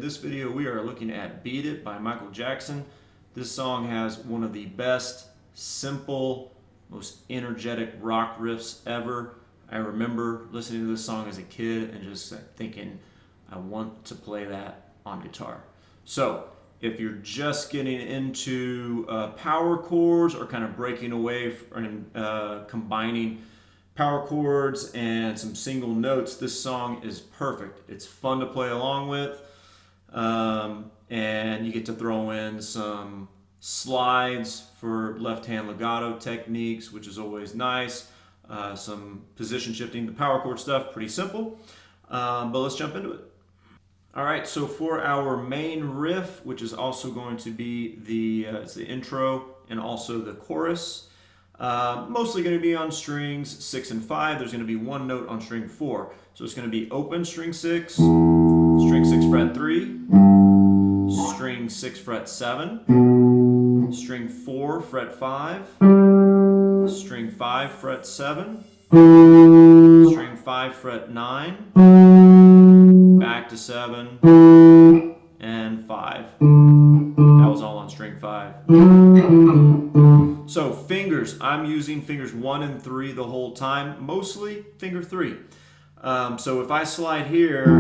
this video we are looking at Beat It by Michael Jackson. This song has one of the best, simple, most energetic rock riffs ever. I remember listening to this song as a kid and just thinking, I want to play that on guitar. So if you're just getting into power chords or kind of breaking away and combining power chords and some single notes, this song is perfect. It's fun to play along with, and you get to throw in some slides for left-hand legato techniques, which is always nice. Some position shifting, the power chord stuff, pretty simple, but let's jump into it. All right, so for our main riff, which is also going to be it's the intro and also the chorus, mostly going to be on strings 6 and 5. There's going to be one note on string 4. So it's going to be open string 6, string 6 fret 3, string 6 fret 7, string 4 fret 5, string 5 fret 7, string 5 fret 9, back to 7, and 5. That was all on string 5. So fingers, I'm using fingers 1 and 3 the whole time, mostly finger 3. So if I slide here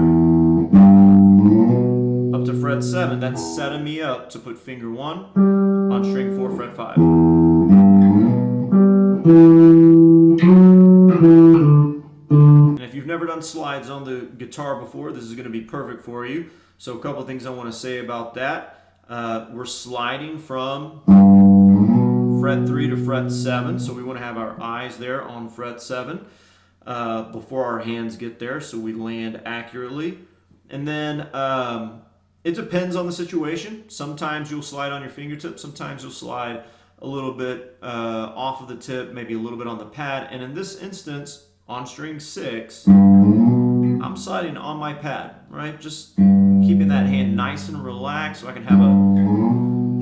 up to fret 7, that's setting me up to put finger 1 on string 4 fret 5. And if you've never done slides on the guitar before, this is going to be perfect for you. So a couple of things I want to say about that. We're sliding from fret 3 to fret 7, so we want to have our eyes there on fret 7 before our hands get there, so we land accurately. And then it depends on the situation. Sometimes you'll slide on your fingertip, sometimes you'll slide a little bit off of the tip, maybe a little bit on the pad. And in this instance, on string 6, I'm sliding on my pad, right? Just keeping that hand nice and relaxed so I can have a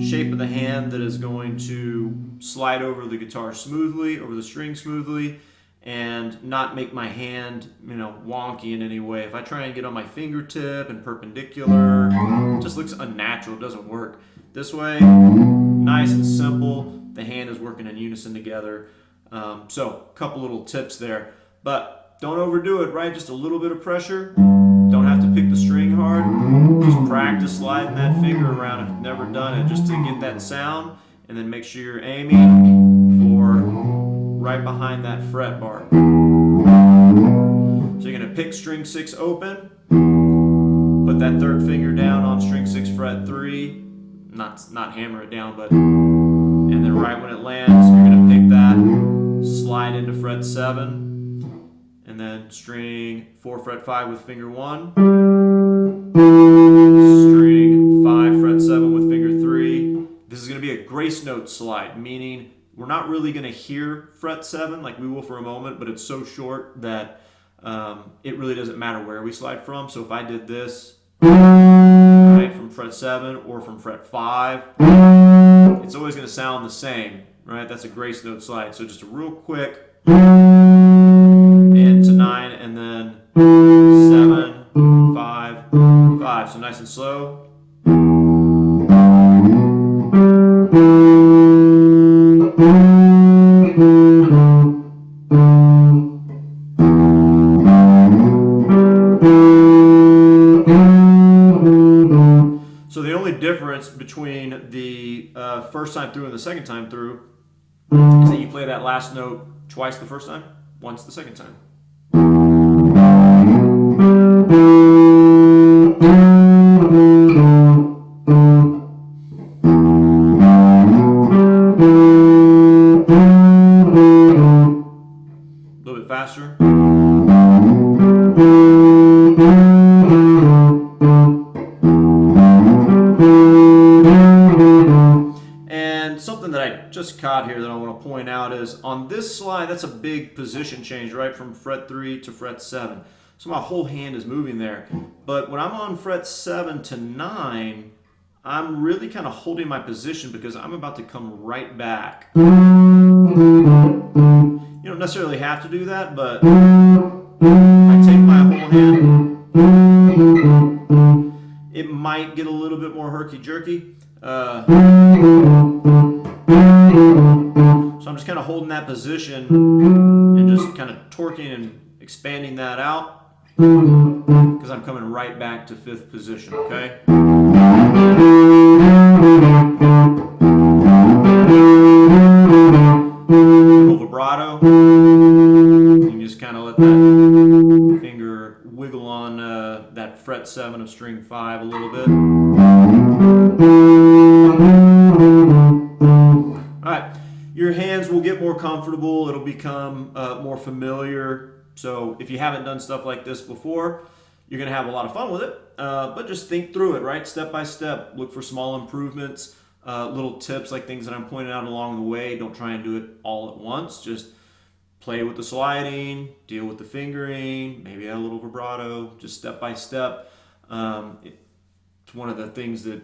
shape of the hand that is going to slide over the guitar smoothly, over the string smoothly, and not make my hand, wonky in any way. If I try and get on my fingertip and perpendicular, it just looks unnatural, it doesn't work. This way, nice and simple, the hand is working in unison together. So a couple little tips there, but don't overdo it, right? Just a little bit of pressure. Don't have to pick the string hard. Just practice sliding that finger around if you've never done it, just to get that sound, and then make sure you're aiming for right behind that fret bar. So you're going to pick string 6 open, put that third finger down on string 6 fret 3, not hammer it down, but, and then right when it lands, you're going to pick that, slide into fret 7, and then string 4 fret 5 with finger 1, string 5 fret 7 with finger 3. This is going to be a grace note slide, meaning we're not really going to hear fret 7 like we will for a moment, but it's so short that it really doesn't matter where we slide from. So if I did this right from fret 7 or from fret 5, it's always going to sound the same, right? That's a grace note slide. So just a real quick into 9, and then 7, 5, 5. So nice and slow. So the only difference between the first time through and the second time through is that you play that last note twice the first time, once the second time. A little bit faster. Something that I just caught here that I want to point out is on this slide, that's a big position change, right, from fret 3 to fret 7. So my whole hand is moving there. But when I'm on fret 7 to 9, I'm really kind of holding my position because I'm about to come right back. You don't necessarily have to do that, but if I take my whole hand, It might get a little bit more herky-jerky. So I'm just kind of holding that position and just kind of torquing and expanding that out because I'm coming right back to 5th position, okay? Little vibrato. You can just kind of let that finger wiggle on that fret 7 of string 5 a little bit. Alright, your hands will get more comfortable, it'll become more familiar. So if you haven't done stuff like this before, you're going to have a lot of fun with it, but just think through it, right? Step by step, look for small improvements, little tips like things that I'm pointing out along the way. Don't try and do it all at once, just play with the sliding, deal with the fingering, maybe add a little vibrato, just step by step. It's one of the things that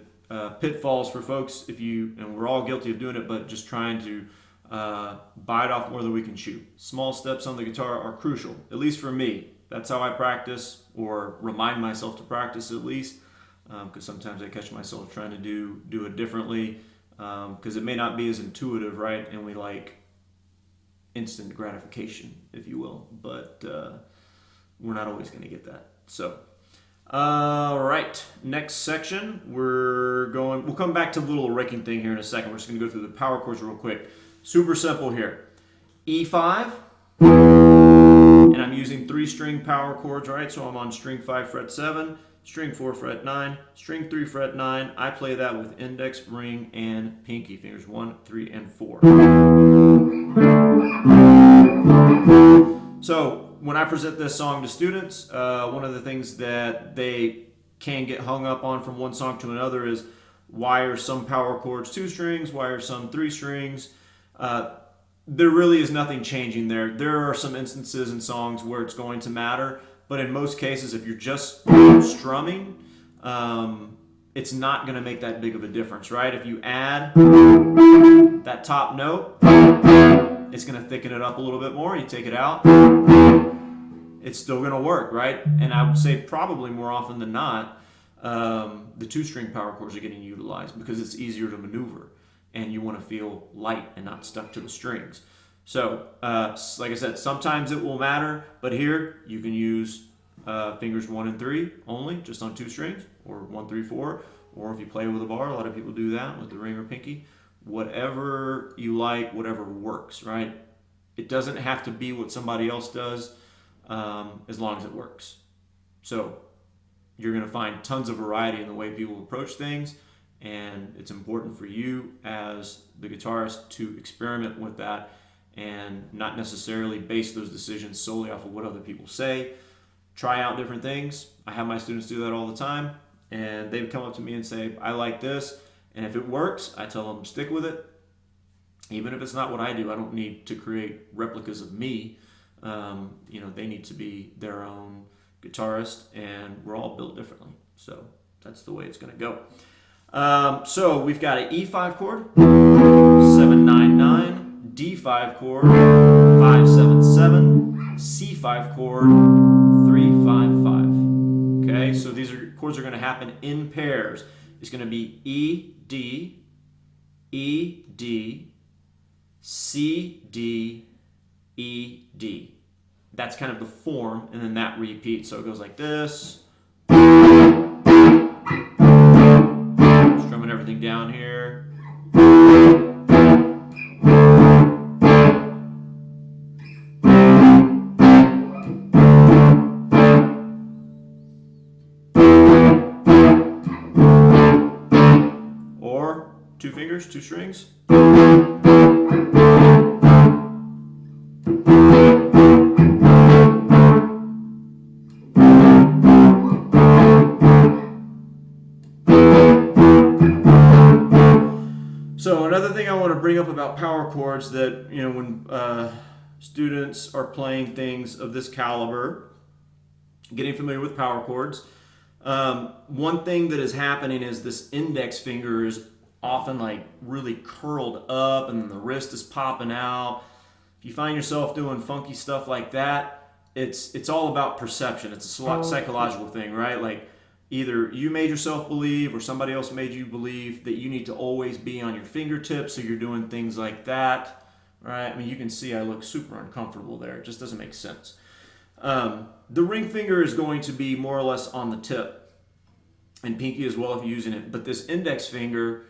pitfalls for folks, and we're all guilty of doing it, but just trying to bite off more than we can chew. Small steps on the guitar are crucial, at least for me. That's how I practice, or remind myself to practice at least, because sometimes I catch myself trying to do it differently, because it may not be as intuitive, right? And we like instant gratification, if you will, but we're not always going to get that. So, all right, next section, we'll come back to the little raking thing here in a second. We're just going to go through the power chords real quick. Super simple here. E5, and I'm using 3-string power chords, right? So I'm on string 5 fret 7, string 4 fret 9, string 3 fret 9. I play that with index, ring, and pinky fingers 1, 3, and 4. So when I present this song to students, one of the things that they can get hung up on from one song to another is, why are some power chords 2 strings? Why are some 3 strings? There really is nothing changing there. There are some instances in songs where it's going to matter, but in most cases, if you're just strumming, it's not going to make that big of a difference, right? If you add that top note, it's going to thicken it up a little bit more. You take it out, it's still going to work, right? And I would say probably more often than not, the 2-string power chords are getting utilized because it's easier to maneuver, and you want to feel light and not stuck to the strings. So, like I said, sometimes it will matter, but here you can use fingers 1 and 3 only, just on 2 strings, or 1, 3, 4, or if you play with a bar, a lot of people do that with the ring or pinky. Whatever you like, whatever works, right? It doesn't have to be what somebody else does, as long as it works. So, you're going to find tons of variety in the way people approach things, and it's important for you as the guitarist to experiment with that and not necessarily base those decisions solely off of what other people say. Try out different things. I have my students do that all the time, and they come up to me and say, I like this, and if it works, I tell them stick with it. Even if it's not what I do, I don't need to create replicas of me. They need to be their own guitarist, and we're all built differently. So that's the way it's going to go. So we've got an E5 chord, 7-9-9, D5 chord, 5-7-7, C5 chord, 3-5-5. Okay, so these chords are going to happen in pairs. It's going to be E, D, E, D, C, D, E, D. That's kind of the form, and then that repeats. So it goes like this. Strumming everything down here. Or 2 fingers, 2 strings. So another thing I want to bring up about power chords that, when students are playing things of this caliber, getting familiar with power chords, one thing that is happening is this index finger is often like really curled up and the wrist is popping out. If you find yourself doing funky stuff like that, it's all about perception. It's a psychological thing, right? Like either you made yourself believe or somebody else made you believe that you need to always be on your fingertips, so you're doing things like that, right? I mean, you can see I look super uncomfortable there. It just doesn't make sense. The ring finger is going to be more or less on the tip, and pinky as well if you're using it. But this index finger,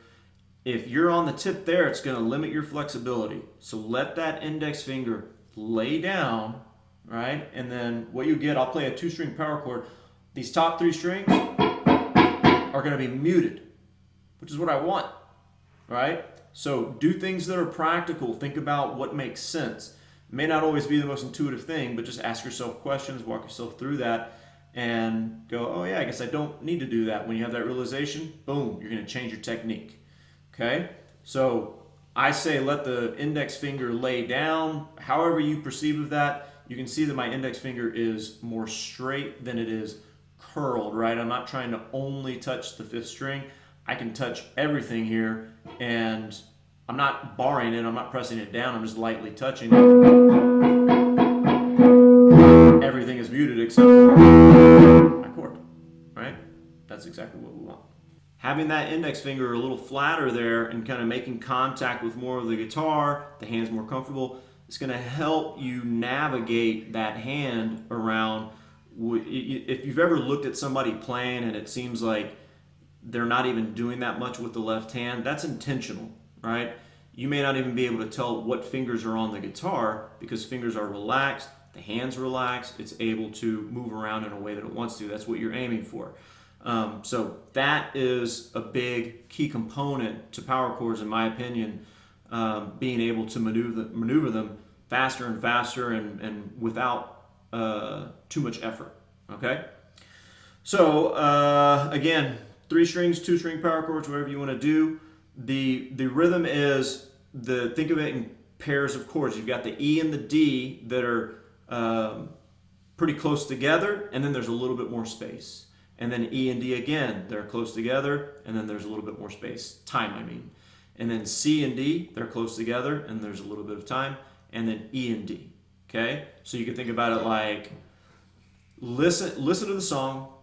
if you're on the tip there, it's going to limit your flexibility. So let that index finger lay down, right? And then what you get, I'll play a 2-string power chord. These top 3 strings are going to be muted, which is what I want, right? So do things that are practical. Think about what makes sense. It may not always be the most intuitive thing, but just ask yourself questions, walk yourself through that, and go, oh yeah, I guess I don't need to do that. When you have that realization, boom, you're going to change your technique. Okay? So I say let the index finger lay down. However you perceive of that, you can see that my index finger is more straight than it is curled, right? I'm not trying to only touch the 5th string. I can touch everything here, and I'm not barring it, I'm not pressing it down, I'm just lightly touching it. Everything is muted except for my chord, right? That's exactly what we want. Having that index finger a little flatter there and kind of making contact with more of the guitar, the hand's more comfortable, it's going to help you navigate that hand around. If you've ever looked at somebody playing and it seems like they're not even doing that much with the left hand, that's intentional, right? You may not even be able to tell what fingers are on the guitar because fingers are relaxed, the hand's relaxed, it's able to move around in a way that it wants to. That's what you're aiming for. So that is a big key component to power chords, in my opinion, being able to maneuver them faster and faster and without too much effort, okay? So again, 3 strings, 2-string power chords, whatever you want to do. The rhythm is, think of it in pairs of chords. You've got the E and the D that are pretty close together, and then there's a little bit more space. And then E and D again, they're close together, and then there's a little bit more space. Time, I mean. And then C and D, they're close together, and there's a little bit of time. And then E and D, okay? So you can think about it like, listen to the song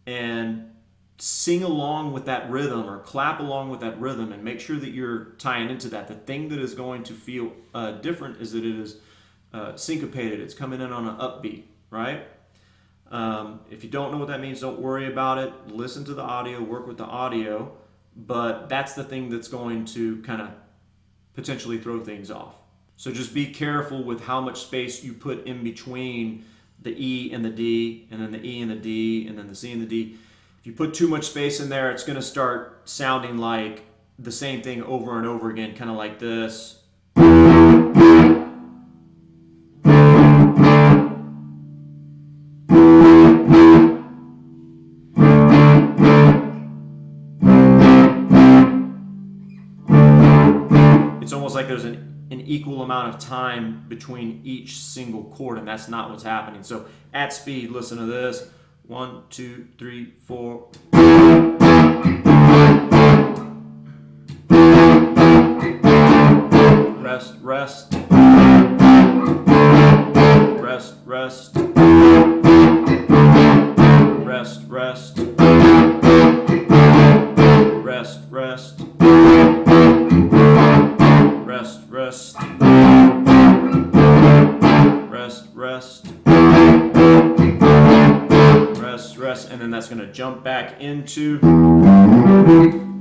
and sing along with that rhythm or clap along with that rhythm and make sure that you're tying into that. The thing that is going to feel different is that it is syncopated. It's coming in on an upbeat, right? If you don't know what that means, don't worry about it. Listen to the audio, work with the audio, but that's the thing that's going to kind of potentially throw things off. So just be careful with how much space you put in between the E and the D, and then the E and the D, and then the C and the D. If you put too much space in there, it's going to start sounding like the same thing over and over again, kind of like this. It's almost like there's an equal amount of time between each single chord, and that's not what's happening. So at speed, listen to this. 1, 2, 3, 4. Rest, rest. Rest, rest. Rest, rest. Rest, rest. Rest, rest. Rest, rest. Rest, and then that's going to jump back into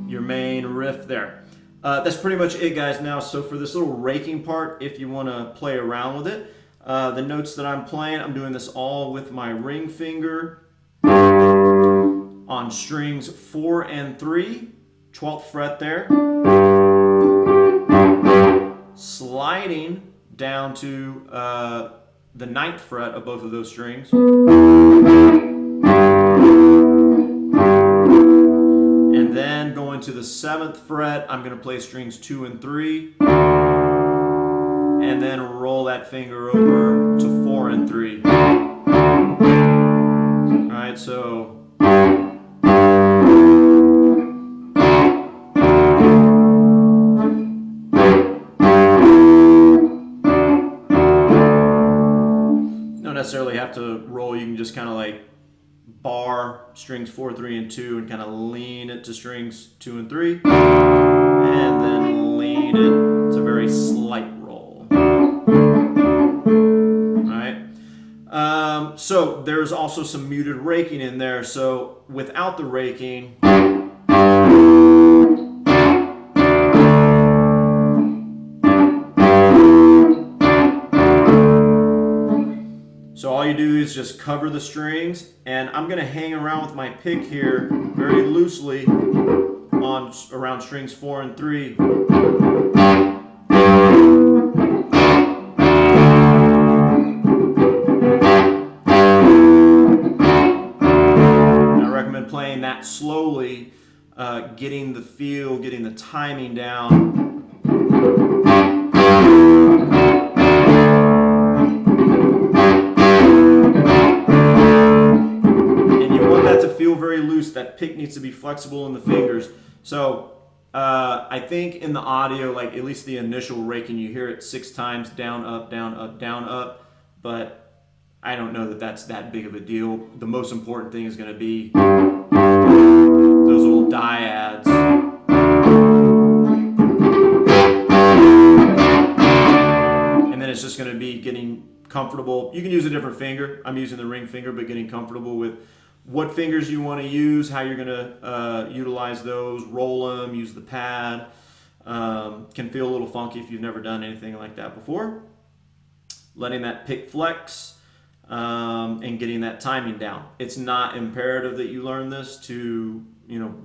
your main riff there. That's pretty much it, guys. Now, so for this little raking part, if you want to play around with it, the notes that I'm playing, I'm doing this all with my ring finger on strings 4 and 3, 12th fret there, sliding down to the 9th fret of both of those strings, and then going to the 7th fret, I'm going to play strings 2 and 3, and then roll that finger over to 4 and 3. Alright, so necessarily have to roll. You can just kind of like bar strings 4, 3, and 2 and kind of lean it to strings 2 and 3, and then lean it. It's a very slight roll. Alright? So there's also some muted raking in there. So without the raking, so all you do is just cover the strings, and I'm going to hang around with my pick here very loosely on around strings 4 and 3. I recommend playing that slowly, getting the feel, getting the timing down. Very loose. That pick needs to be flexible in the fingers. So I think in the audio, like at least the initial raking, you hear it 6 times, down, up, down, up, down, up. But I don't know that that's that big of a deal. The most important thing is going to be those little dyads. And then it's just going to be getting comfortable. You can use a different finger. I'm using the ring finger, but getting comfortable with what fingers you want to use, how you're going to utilize those, roll them, use the pad. Can feel a little funky if you've never done anything like that before. Letting that pick flex and getting that timing down. It's not imperative that you learn this to,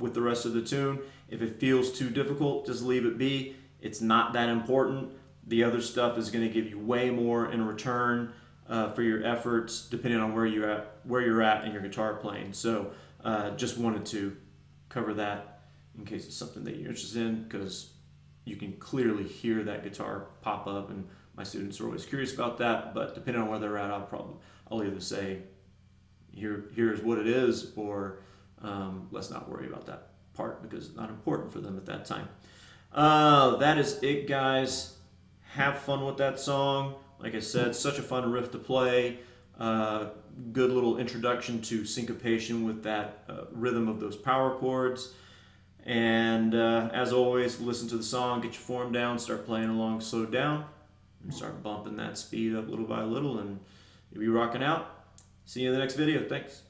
with the rest of the tune. If it feels too difficult, just leave it be. It's not that important. The other stuff is going to give you way more in return for your efforts, depending on where you're at in your guitar playing. So just wanted to cover that in case it's something that you're interested in, because you can clearly hear that guitar pop up, and my students are always curious about that. But depending on where they're at, I'll either say here's what it is, or let's not worry about that part because it's not important for them at that time. That is it, guys. Have fun with that song. Like I said, such a fun riff to play. Good little introduction to syncopation with that rhythm of those power chords. And as always, listen to the song, get your form down, start playing along, slow down, and start bumping that speed up little by little, and you'll be rocking out. See you in the next video. Thanks.